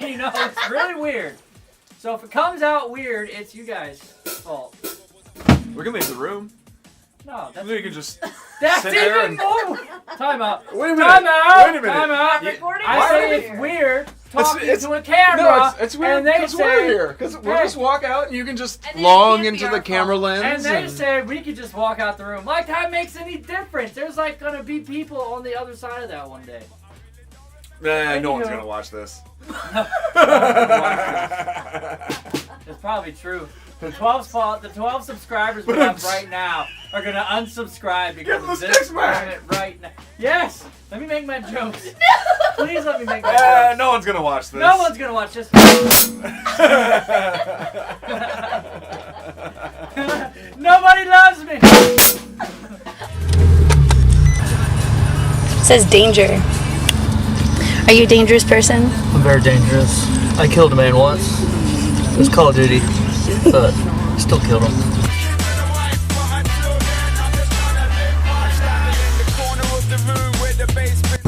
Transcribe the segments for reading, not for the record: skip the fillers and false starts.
you know it's really weird. So if it comes out weird, it's you guys' fault. We can leave the room. No, that's... We can just That's sit there even more... Time out. Wait a minute. Time out. Wait a minute. Time out. I say it's weird talking to a camera. No, it's weird and they because say, we're here. Because we'll hey, just walk out and you can just And then long it can't be into the our camera fault. lens. and they say we could just walk out the room. Like that makes any difference. There's like gonna be people on the other side of that one day. No one's gonna watch this. It's probably true. The 12 subscribers we have right now are gonna unsubscribe because of this moment right now. Yes! Let me make my jokes. Please let me make my jokes. No one's gonna watch this. No one's gonna watch this. Nobody loves me. It says danger. Are you a dangerous person? I'm very dangerous. I killed a man once. It was Call of Duty, but still killed him.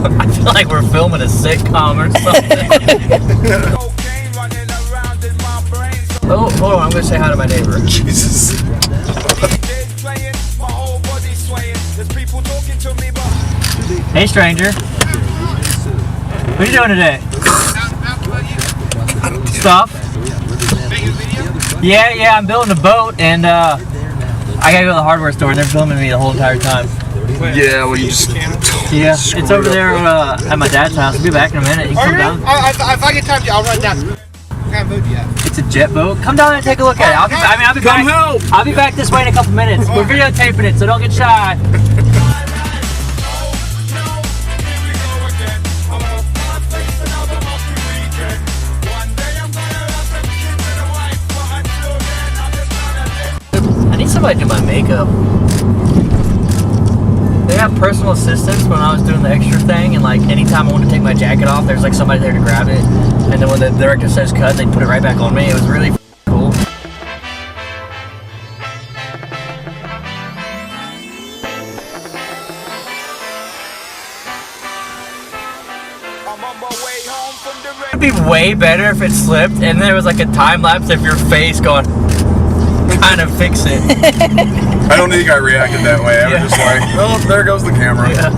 I feel like we're filming a sitcom or something. Oh, hold on, I'm gonna say hi to my neighbor. Jesus. Hey, stranger. What are you doing today? Stuff. Yeah, I'm building a boat, and I gotta go to the hardware store, and they're filming me the whole entire time. Yeah, well, you just... Yeah, it's over there at my dad's house. I'll be back in a minute. You can come down. If I get time, I'll run down. I haven't moved yet. It's a Jetboat. Come down and take a look at it. I'll be Come back. help! I'll be back this way in a couple minutes. We're videotaping it, so don't get shy. I need somebody to do my makeup. They have personal assistants when I was doing the extra thing, and like anytime I wanted to take my jacket off, there's like somebody there to grab it. And then when the director says cut, they put it right back on me. It was really cool. It'd be way better if it slipped and there was like a time lapse of your face going, kind of fix it. I don't think I reacted that way. I was just like, oh, there goes the camera. Yeah.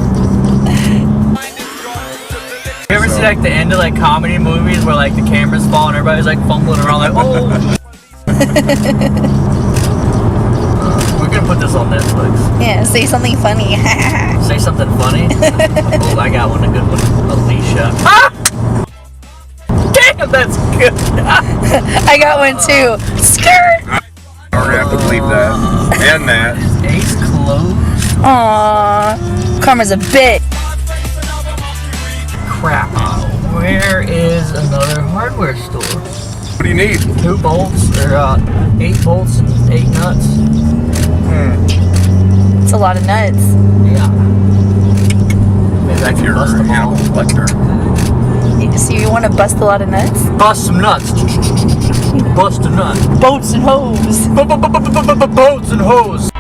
You ever see like the end of like comedy movies where like the cameras fall and everybody's like fumbling around like, oh. We're gonna put this on Netflix. Yeah, say something funny. Say something funny. Oh, I got one, a good one. Alicia. Ah! Damn, that's good. I got one too. Skirt! I'm gonna have to bleep that. And that. Ace closed. Aww. Karma's a bitch. Crap. Where is another hardware store? What do you need? 2 bolts, or 8 bolts and 8 nuts. It's a lot of nuts. Yeah. Maybe I can bust them all. Collector. So you want to bust a lot of nuts? Bust some nuts. Bust a nut. Boats and hoes. Boats and hoes.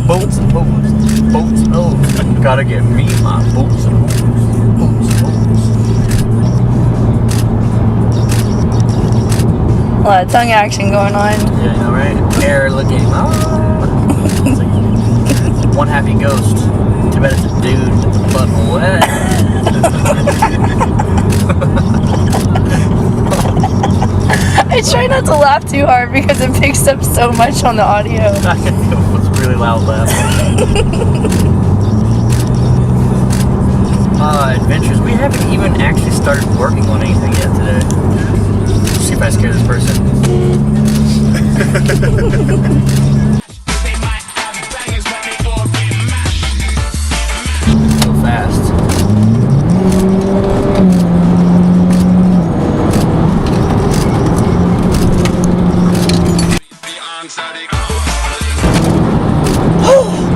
Boats and hoes. Boats and hoes. Gotta get me my boats and hoes. Boats and hoes. A lot of tongue action going on. Yeah, I know, right? Air looking. It's like one happy ghost. Too bad it's a dude with the butt wet. I try not to laugh too hard because it picks up so much on the audio. I can feel it was really loud laughing. Adventures. We haven't even actually started working on anything yet today. Let's see if I scare this person. So fast.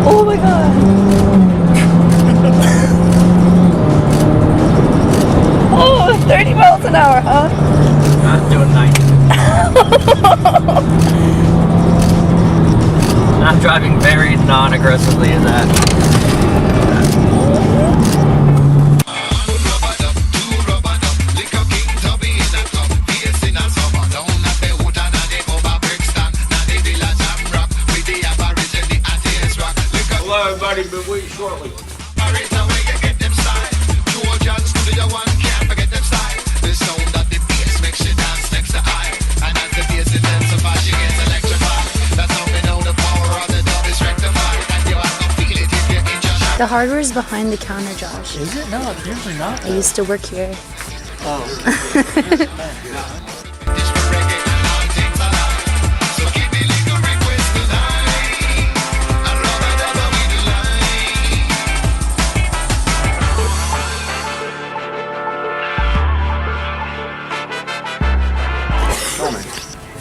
Oh my god. Oh, 30 miles an hour, huh? Not doing 90. I'm driving very non-aggressively in that. everybody, but wait shortly. The hardware is behind the counter, Josh. Is it? No, it's usually not. I used to work here. Oh.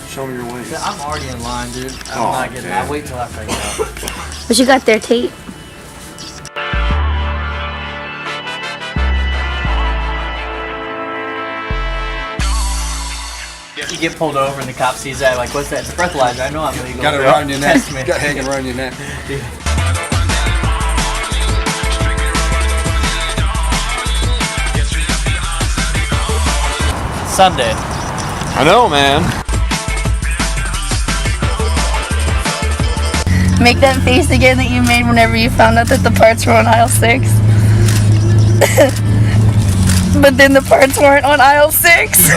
Show me your ways. I'm already in line, dude. I'm not getting that. Wait till after I get out. What you got there, Tate? You get pulled over and the cop sees that, like, what's that? It's a breathalyzer. I know I'm illegal. Got it around your neck. Test me. Got hanging around your neck. Sunday. I know, man. Make that face again that you made whenever you found out that the parts were on aisle 6. But then the parts weren't on aisle 6.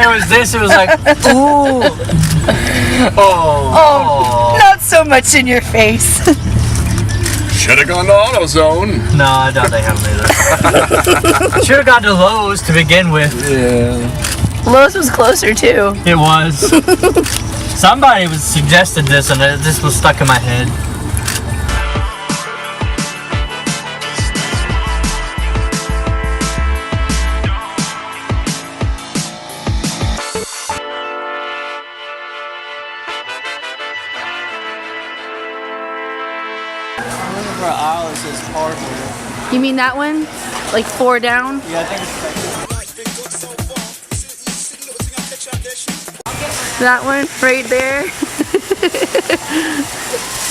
It was this, it was like, ooh. Oh, not so much in your face. Should've gone to AutoZone. No, I doubt they have made it. Should've gone to Lowe's to begin with. Yeah. Lowe's was closer too. It was. Somebody was suggested this and this was stuck in my head. I'm looking for an aisle that says hardware. You mean that one? Like 4 down? Yeah, I think it's That one right there.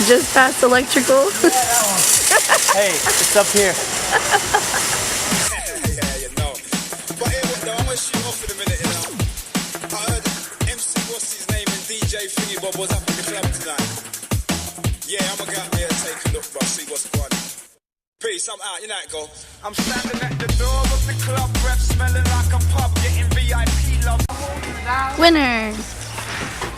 Just past electrical. hey, it's up here. Peace, I'm out, you know it go. I'm standing at the door of the club, breath smelling like a pub, getting VIP love. Winner.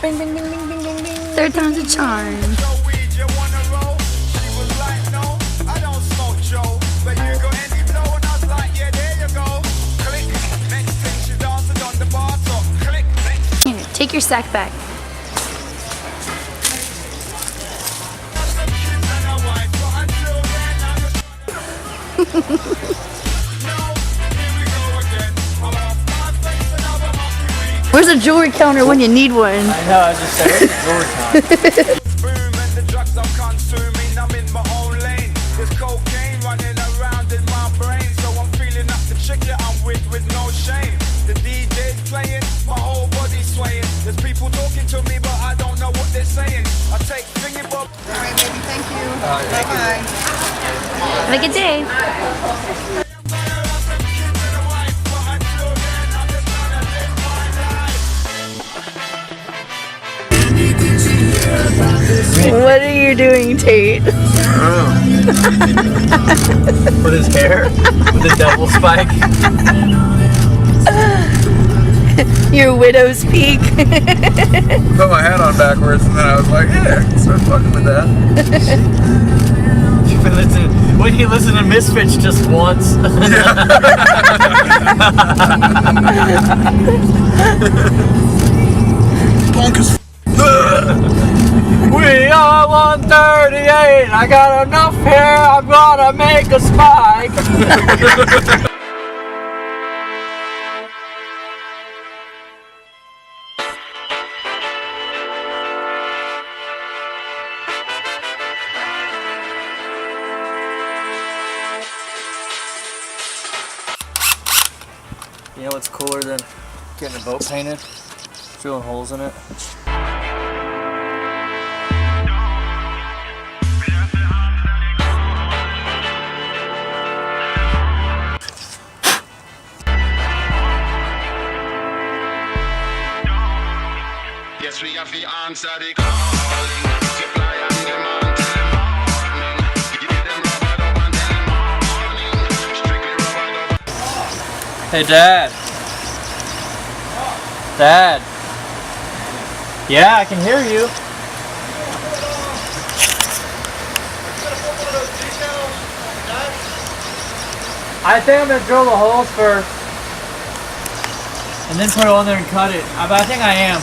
Bing, bing, bing, bing, bing, bing, bing. 3rd time's a charm. You wanna roll? She was like, no, I don't smoke Joe. But you got any blow? And I was like, yeah, there you go. Click, next thing she dancing on the bar top. Click, next. Here, take your sack back. Where's a jewelry counter when you need one? I know, I was just saying, where's the door count? Boom, and the drugs I'm consuming, I'm in my own lane. There's cocaine running around in my brain, so I'm feeling up the chick that I'm with no shame. The DJ's playing, my whole body's swaying. There's people talking to me, but I don't know what they're saying. I take thingy bob. Alright, baby, thank you. Bye-bye. Have a good day. What are you doing, Tate? With his hair? With the double spike? Your widow's peak. Put my hat on backwards and then I was like, yeah, start fucking with that. When you listen to Misfits just once. Punk as We are 138. I got enough hair. I'm gonna make a spike. You know what's cooler than getting a boat painted? Drilling holes in it. Yes, we have the answer, the calling. Supply and demand till the morning. Hey, Dad. Dad. Yeah, I can hear you. I think I'm gonna drill the holes first, and then put it on there and cut it. But I think I am.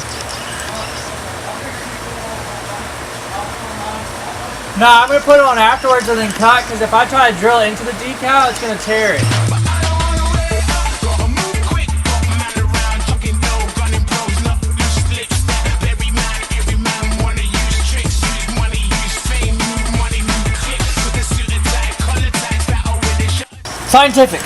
No, I'm gonna put it on afterwards and then cut, because if I try to drill into the decal, it's gonna tear it. Scientific.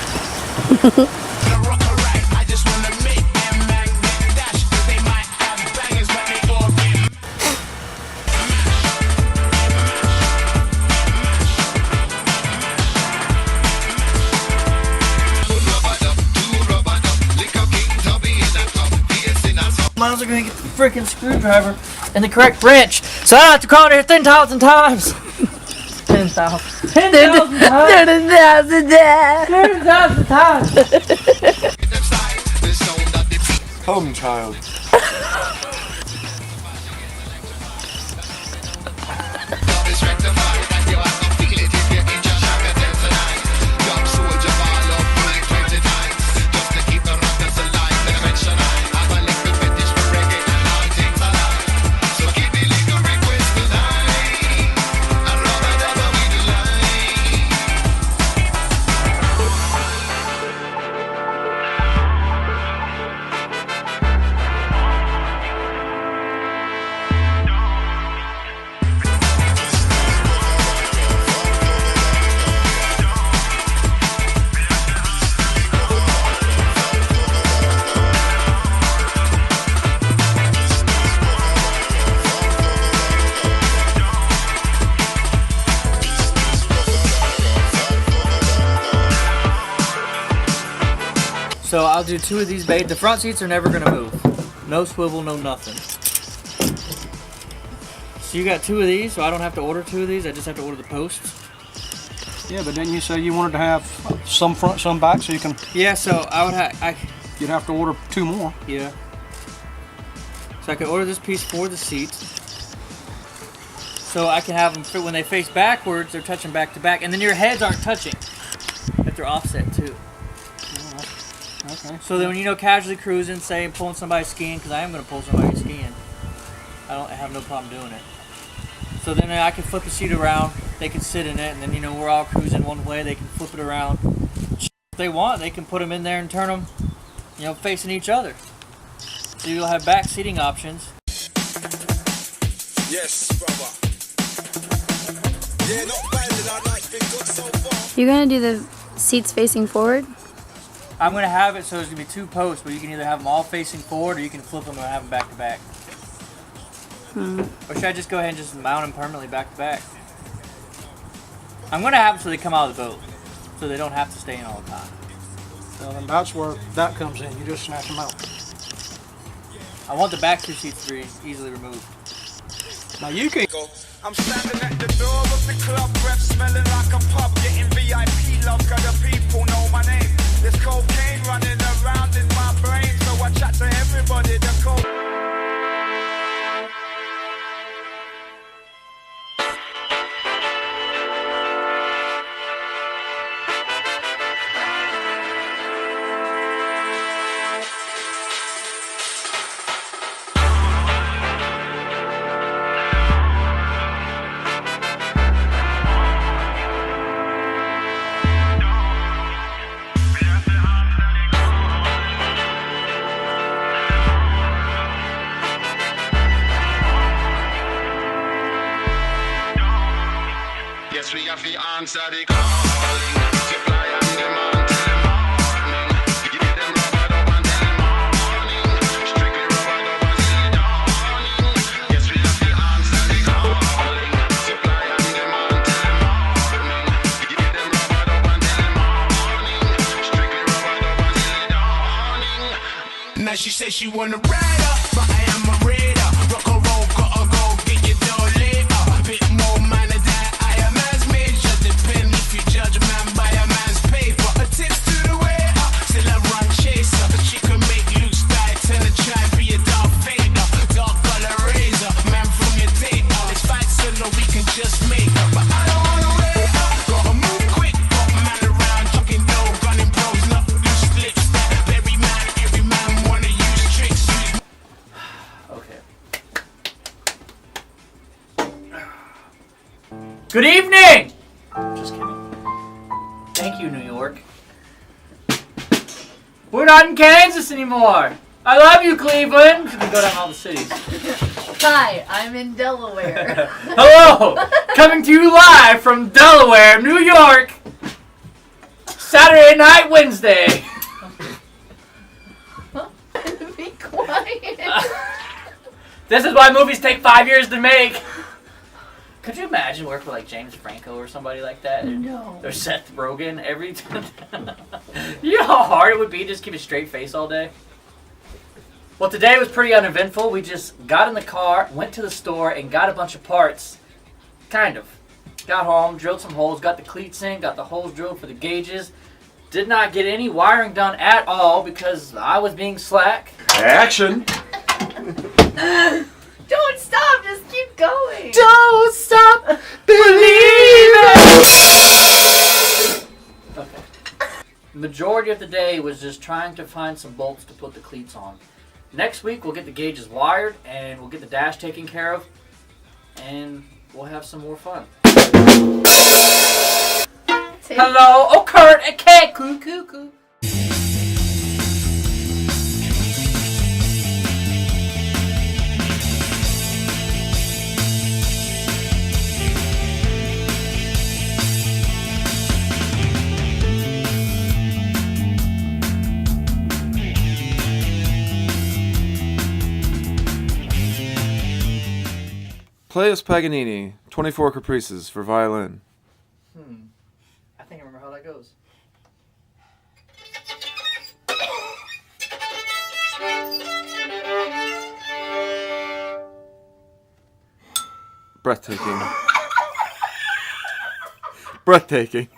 Might as well go and get the freaking screwdriver and the correct wrench, so I don't have to call it here 10,000 times. 10,000. 10,000 times. 10,000 times. Home child. So I'll do 2 of these bays. The front seats are never gonna move. No swivel, no nothing. So you got 2 of these, so I don't have to order 2 of these. I just have to order the posts. Yeah, but didn't you say you wanted to have some front, some back, so you can? Yeah, so I would have. You'd have to order 2 more. Yeah. So I could order this piece for the seats. So I can have them fit when they face backwards. They're touching back to back, and then your heads aren't touching if they're offset too. Okay. So then when you know casually cruising, say pulling somebody skiing, because I am going to pull somebody skiing. I have no problem doing it. So then I can flip the seat around, they can sit in it, and then we're all cruising one way, they can flip it around. If they want, they can put them in there and turn them, facing each other. So you'll have back seating options. Yes, brother. Yeah, not bad, been good so far. You're gonna do the seats facing forward? I'm going to have it so there's going to be 2 posts, but you can either have them all facing forward or you can flip them and have them back to back. Or should I just go ahead and just mount them permanently back to back? I'm going to have them so they come out of the boat, so they don't have to stay in all the time. Well, then that's where that comes in. You just snatch them out. I want the back 2 seats to be easily removed. Now you can. I'm standing at the door of the club, breath smelling like a pub, getting VIP love, cause the people know my name. There's cocaine running around in my brain, so I chat to everybody. The coke. Yes, we have the answer, the calling. Supply and demand till the morning. Give them rubber dub until the morning. Strictly rubber dub until the dawning. Yes, we have the answer, the calling. Supply and demand till the morning. Give them rubber dub until the morning. Strictly rubber dub until the dawning. Now she says she wanna ride up, but I am a raider. Rock a roll, gotta go, get your dough later. Bit more man of that. Depend if you judge a man by a man's paper. A tip to the waiter, still I run Good evening! Just kidding. Thank you, New York. We're not in Kansas anymore. I love you, Cleveland. We go down all the cities. Hi, I'm in Delaware. Hello! Coming to you live from Delaware, New York. Saturday night, Wednesday. Be quiet. This is why movies take 5 years to make. Could you imagine working with like James Franco or somebody like that? No. Or Seth Rogen every time. You know how hard it would be to just keep a straight face all day? Well, today was pretty uneventful. We just got in the car, went to the store, and got a bunch of parts. Kind of. Got home, drilled some holes, got the cleats in, got the holes drilled for the gauges. Did not get any wiring done at all because I was being slack. Action. Don't stop, just keep going. Don't stop believing. Okay. Majority of the day was just trying to find some bolts to put the cleats on. Next week we'll get the gauges wired and we'll get the dash taken care of and we'll have some more fun. Hello, oh Kurt, a cat, coo. Play us Paganini, 24 Caprices for violin. I think I remember how that goes. Breathtaking. Breathtaking.